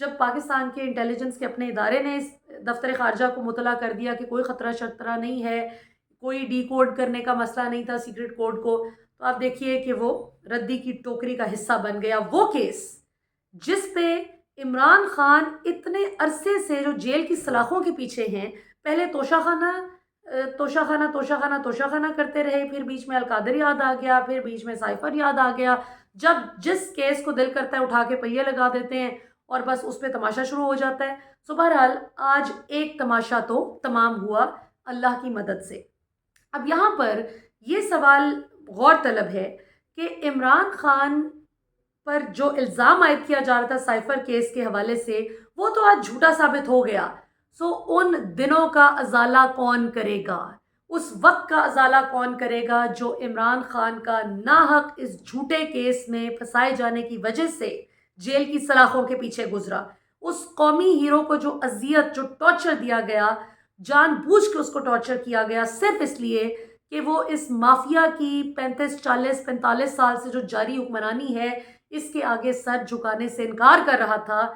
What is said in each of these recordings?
جب پاکستان کے انٹیلیجنس کے اپنے ادارے نے اس دفتر خارجہ کو مطلع کر دیا کہ کوئی خطرہ شطرہ نہیں ہے، کوئی ڈی کوڈ کرنے کا مسئلہ نہیں تھا سیکرٹ کوڈ کو، تو آپ دیکھیے کہ وہ ردی کی ٹوکری کا حصہ بن گیا۔ وہ کیس جس پہ عمران خان اتنے عرصے سے جو جیل کی سلاخوں کے پیچھے ہیں، پہلے توشہ خانہ توشہ خانہ توشہ خانہ توشہ خانہ کرتے رہے، پھر بیچ میں القادر یاد آ گیا، پھر بیچ میں سائفر یاد آ گیا، جب جس کیس کو دل کرتا ہے اٹھا کے پہیے لگا دیتے ہیں اور بس اس پہ تماشا شروع ہو جاتا ہے۔ سو بہرحال آج ایک تماشا تو تمام ہوا اللہ کی مدد سے۔ اب یہاں پر یہ سوال غور طلب ہے کہ عمران خان پر جو الزام عائد کیا جا رہا تھا سائفر کیس کے حوالے سے، وہ تو آج جھوٹا ثابت ہو گیا۔ سو ان دنوں کا ازالہ کون کرے گا؟ اس وقت کا ازالہ کون کرے گا جو عمران خان کا ناحق اس جھوٹے کیس میں پھنسائے جانے کی وجہ سے جیل کی سلاخوں کے پیچھے گزرا؟ اس قومی ہیرو کو جو اذیت، جو ٹارچر دیا گیا، جان بوجھ کے اس کو ٹارچر کیا گیا صرف اس لیے کہ وہ اس مافیا کی 45 سال سے جو جاری حکمرانی ہے اس کے آگے سر جھکانے سے انکار کر رہا تھا۔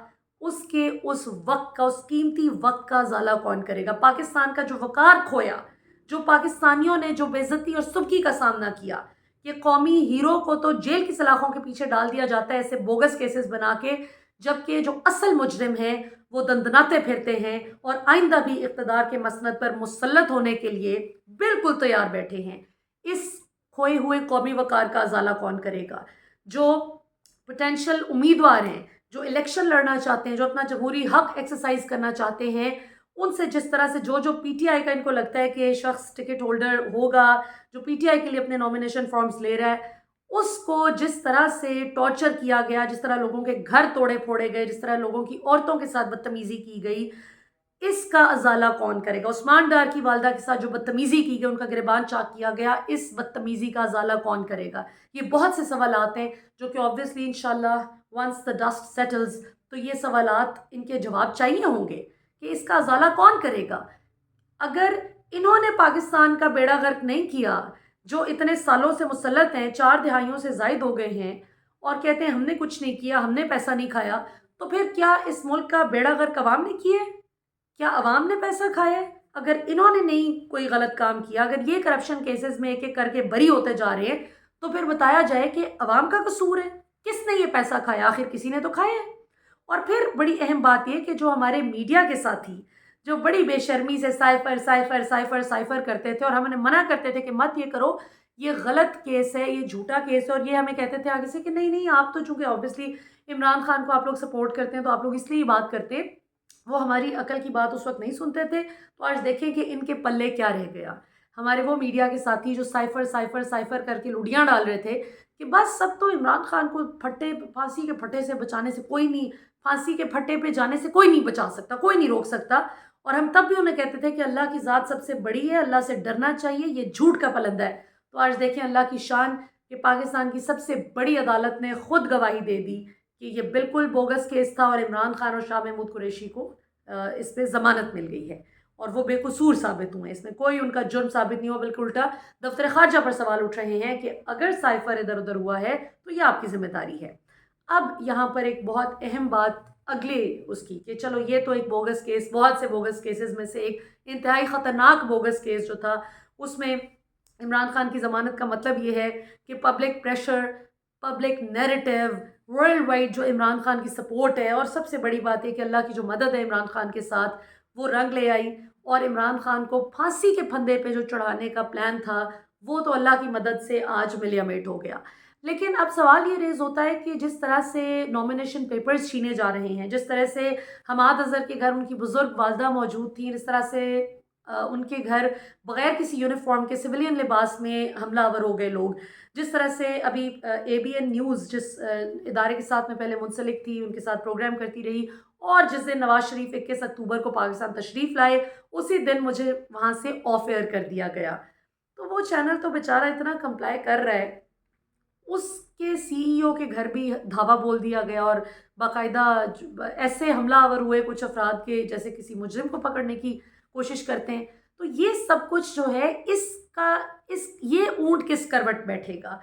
اس کے اس وقت کا، اس قیمتی وقت کا ازالہ کون کرے گا؟ پاکستان کا جو وقار کھویا، جو پاکستانیوں نے جو بے عزتی اور سبکی کا سامنا کیا، کہ قومی ہیرو کو تو جیل کی سلاخوں کے پیچھے ڈال دیا جاتا ہے ایسے بوگس کیسز بنا کے، جبکہ جو اصل مجرم ہیں وہ دندناتے پھرتے ہیں اور آئندہ بھی اقتدار کے مسند پر مسلط ہونے کے لیے بالکل تیار بیٹھے ہیں۔ اس کھوئے ہوئے قومی وقار کا ازالہ کون کرے گا؟ جو پوٹینشل امیدوار ہیں، جو الیکشن لڑنا چاہتے ہیں، جو اپنا جمہوری حق ایکسرسائز کرنا چاہتے ہیں، ان سے جس طرح سے جو پی ٹی آئی کا ان کو لگتا ہے کہ شخص ٹکٹ ہولڈر ہوگا، جو پی ٹی آئی کے لیے اپنے نامینیشن فارمز لے رہا ہے، اس کو جس طرح سے ٹارچر کیا گیا، جس طرح لوگوں کے گھر توڑے پھوڑے گئے، جس طرح لوگوں کی عورتوں کے ساتھ بدتمیزی کی گئی، اس کا ازالہ کون کرے گا؟ عثمان ڈار کی والدہ کے ساتھ جو بدتمیزی کی گئی، ان کا گریبان چاک کیا گیا، اس بدتمیزی کا ازالہ کون کرے گا؟ یہ بہت سے سوالات ہیں جو کہ obviously انشاءاللہ once the dust settles تو یہ سوالات ان کے جواب چاہیے ہوں گے کہ اس کا ازالہ کون کرے گا۔ اگر انہوں نے پاکستان کا بیڑا غرق نہیں کیا، جو اتنے سالوں سے مسلط ہیں، 4 دہائیوں سے زائد ہو گئے ہیں، اور کہتے ہیں ہم نے کچھ نہیں کیا، ہم نے پیسہ نہیں کھایا، تو پھر کیا اس ملک کا بیڑا غرق عوام نے کیا ہے؟ کیا عوام نے پیسہ کھایا ہے؟ اگر انہوں نے نہیں کوئی غلط کام کیا، اگر یہ کرپشن کیسز میں ایک ایک کر کے بری ہوتے جا رہے ہیں، تو پھر بتایا جائے کہ عوام کا قصور ہے، کس نے یہ پیسہ کھایا؟ آخر کسی نے تو کھایا ہے۔ اور پھر بڑی اہم بات یہ کہ جو ہمارے میڈیا کے ساتھی جو بڑی بے شرمی سے سائفر سائفر سائفر سائفر کرتے تھے اور ہمیں منع کرتے تھے کہ مت یہ کرو، یہ غلط کیس ہے، یہ جھوٹا کیس ہے، اور یہ ہمیں کہتے تھے آگے سے کہ نہیں نہیں آپ تو چونکہ obviously عمران خان کو آپ لوگ سپورٹ کرتے ہیں تو آپ لوگ اس لیے بات کرتے، وہ ہماری عقل کی بات اس وقت نہیں سنتے تھے۔ تو آج دیکھیں کہ ان کے پلے کیا رہ گیا۔ ہمارے وہ میڈیا کے ساتھی جو سائفر سائفر سائفر کر کے لوڈیاں ڈال رہے تھے کہ بس سب تو عمران خان کو پھانسی کے پھٹے سے بچانے سے کوئی نہیں، پھانسی کے پھٹے پہ جانے سے کوئی نہیں بچا سکتا، کوئی نہیں روک سکتا، اور ہم تب بھی انہیں کہتے تھے کہ اللہ کی ذات سب سے بڑی ہے، اللہ سے ڈرنا چاہیے، یہ جھوٹ کا پلندہ ہے۔ تو آج دیکھیں اللہ کی شان کہ پاکستان کی سب سے بڑی عدالت نے خود گواہی دے دی کہ یہ بالکل بوگس کیس تھا اور عمران خان اور شاہ محمود قریشی کو اس پہ ضمانت مل گئی ہے اور وہ بے قصور ثابت ہوئے ہیں، اس میں کوئی ان کا جرم ثابت نہیں ہوا، بلکہ الٹا دفتر خارجہ پر سوال اٹھ رہے ہیں کہ اگر سائفر ادھر ادھر ہوا ہے تو یہ آپ کی ذمہ داری ہے۔ اب یہاں پر ایک بہت اہم بات اگلے اس کی کہ چلو یہ تو ایک بوگس کیس، بہت سے بوگس کیسز میں سے ایک انتہائی خطرناک بوگس کیس جو تھا، اس میں عمران خان کی ضمانت کا مطلب یہ ہے کہ public pressure, public narrative, world wide جو عمران خان کی سپورٹ ہے، اور سب سے بڑی بات ہے کہ اللہ کی جو مدد ہے عمران خان کے ساتھ، وہ رنگ لے آئی، اور عمران خان کو پھانسی کے پھندے پہ جو چڑھانے کا پلان تھا وہ تو اللہ کی مدد سے آج ملیامیٹ ہو گیا۔ لیکن اب سوال یہ ریز ہوتا ہے کہ جس طرح سے نامینیشن پیپرز چھینے جا رہے ہیں، جس طرح سے حماد اظہر کے گھر ان کی بزرگ والدہ موجود تھیں، جس طرح سے ان کے گھر بغیر کسی یونیفارم کے سویلین لباس میں حملہ آور ہو گئے لوگ، جس طرح سے ابھی اے بی این نیوز جس ادارے کے ساتھ میں پہلے منسلک تھی، ان کے ساتھ پروگرام کرتی رہی، اور جس دن نواز شریف 21 اکتوبر کو پاکستان تشریف لائے اسی دن مجھے وہاں سے آف ایئر کر دیا گیا۔ تو وہ چینل تو بیچارہ اتنا کمپلائی کر رہا ہے، اس کے سی ای او کے گھر بھی دھاوا بول دیا گیا، اور باقاعدہ ایسے حملہ آور ہوئے کچھ افراد کے جیسے کسی مجرم کو پکڑنے کی کوشش کرتے ہیں۔ تو یہ سب کچھ جو ہے یہ اونٹ کس کروٹ بیٹھے گا؟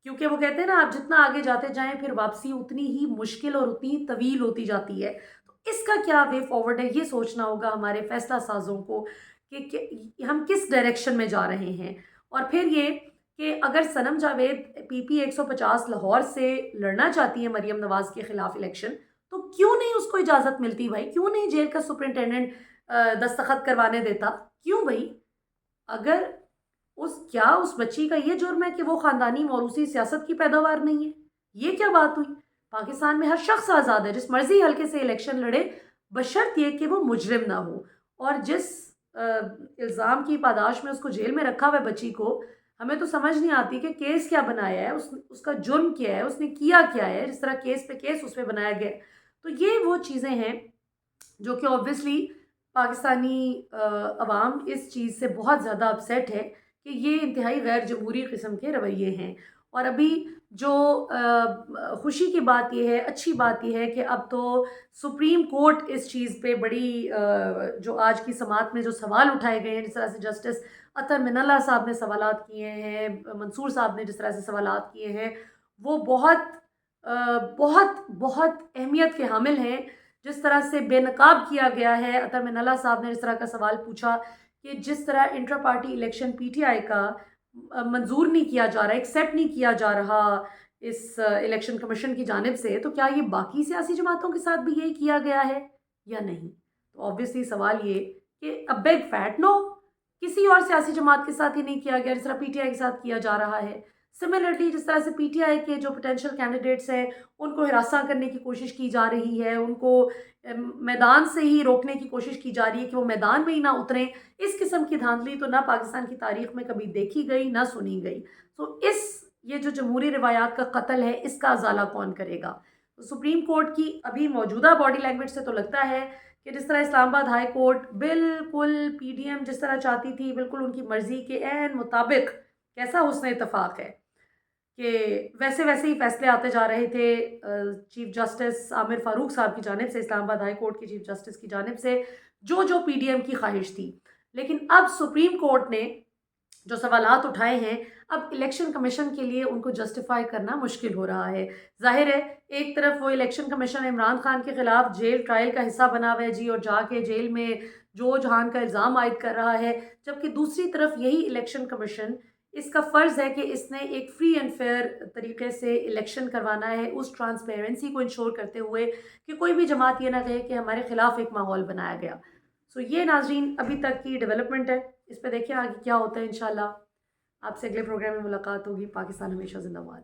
کیونکہ وہ کہتے ہیں نا آپ جتنا آگے جاتے جائیں پھر واپسی اتنی ہی مشکل اور اتنی ہی طویل ہوتی جاتی ہے۔ تو اس کا کیا وے فارورڈ ہے، یہ سوچنا ہوگا ہمارے فیصلہ سازوں کو کہ ہم کس ڈائریکشن میں جا رہے ہیں۔ اور پھر یہ کہ اگر صنم جاوید پی 150 لاہور سے لڑنا چاہتی ہے مریم نواز کے خلاف الیکشن، تو کیوں نہیں اس کو اجازت ملتی بھائی؟ کیوں نہیں جیل کا سپرنٹینڈنٹ دستخط کروانے دیتا؟ کیوں بھائی؟ اگر اس بچی کا یہ جرم ہے کہ وہ خاندانی موروثی سیاست کی پیداوار نہیں ہے؟ یہ کیا بات ہوئی؟ پاکستان میں ہر شخص آزاد ہے جس مرضی حلقے سے الیکشن لڑے، بشرط یہ کہ وہ مجرم نہ ہو۔ اور جس الزام کی پاداش میں اس کو جیل میں رکھا ہوا ہے بچی کو، ہمیں تو سمجھ نہیں آتی کہ کیس کیا بنایا ہے، اس کا جرم کیا ہے، اس نے کیا کیا ہے، جس طرح کیس پہ کیس اس پہ بنایا گیا ہے۔ تو یہ وہ چیزیں ہیں جو کہ اوبویسلی پاکستانی عوام اس چیز سے بہت زیادہ اپسیٹ ہے کہ یہ انتہائی غیر جمہوری قسم کے رویے ہیں۔ اور ابھی جو خوشی کی بات یہ ہے، اچھی بات یہ ہے کہ اب تو سپریم کورٹ اس چیز پہ بڑی جو آج کی سماعت میں جو سوال اٹھائے گئے ہیں، جس طرح سے جسٹس عطر من اللہ صاحب نے سوالات کیے ہیں، منصور صاحب نے جس طرح سے سوالات کیے ہیں، وہ بہت بہت اہمیت کے حامل ہیں۔ جس طرح سے بے نقاب کیا گیا ہے، عطر من اللہ صاحب نے اس طرح کا سوال پوچھا کہ جس طرح intra party election P T I کا منظور نہیں کیا جا رہا، ایکسیپٹ نہیں کیا جا رہا اس الیکشن کمیشن کی جانب سے، تو کیا یہ باقی سیاسی جماعتوں کے ساتھ بھی یہی کیا گیا ہے یا نہیں؟ تو آبویسلی سوال یہ کہ ا بگ فیٹ نو، کسی اور سیاسی جماعت کے ساتھ ہی نہیں کیا گیا جس طرح پی ٹی آئی کے ساتھ کیا جا رہا ہے۔ سملرلی جس طرح سے پی ٹی آئی کے جو پوٹینشیل کینڈیڈیٹس ہیں ان کو ہراساں کرنے کی کوشش کی جا رہی ہے، ان کو میدان سے ہی روکنے کی کوشش کی جا رہی ہے کہ وہ میدان میں ہی نہ اتریں، اس قسم کی دھاندلی تو نہ پاکستان کی تاریخ میں کبھی دیکھی گئی نہ سنی گئی۔ تو یہ جو جمہوری روایات کا قتل ہے، اس کا ازالہ کون کرے گا؟ تو سپریم کورٹ کی ابھی موجودہ باڈی لینگویج سے تو لگتا ہے کہ جس طرح اسلام آباد ہائی کورٹ بالکل پی ڈی ایم جس طرح چاہتی تھی، بالکل ان کی مرضی کے عین مطابق، کیسا حسن اتفاق ہے کہ ویسے ہی فیصلے آتے جا رہے تھے چیف جسٹس عامر فاروق صاحب کی جانب سے، اسلام آباد ہائی کورٹ کے چیف جسٹس کی جانب سے، جو پی ڈی ایم کی خواہش تھی۔ لیکن اب سپریم کورٹ نے جو سوالات اٹھائے ہیں، اب الیکشن کمیشن کے لیے ان کو جسٹیفائی کرنا مشکل ہو رہا ہے۔ ظاہر ہے ایک طرف وہ الیکشن کمیشن عمران خان کے خلاف جیل ٹرائل کا حصہ بنا ہوا ہے جی، اور جا کے جیل میں جو جہان کا الزام عائد کر رہا ہے، جبکہ دوسری طرف یہی الیکشن کمیشن، اس کا فرض ہے کہ اس نے ایک فری اینڈ فیئر طریقے سے الیکشن کروانا ہے، اس ٹرانسپیرنسی کو انشور کرتے ہوئے کہ کوئی بھی جماعت یہ نہ کہے کہ ہمارے خلاف ایک ماحول بنایا گیا۔ سو یہ ناظرین ابھی تک کی ڈیولپمنٹ ہے، اس پہ دیکھیں آگے کیا ہوتا ہے۔ انشاءاللہ آپ سے اگلے پروگرام میں ملاقات ہوگی۔ پاکستان ہمیشہ زندہ باد۔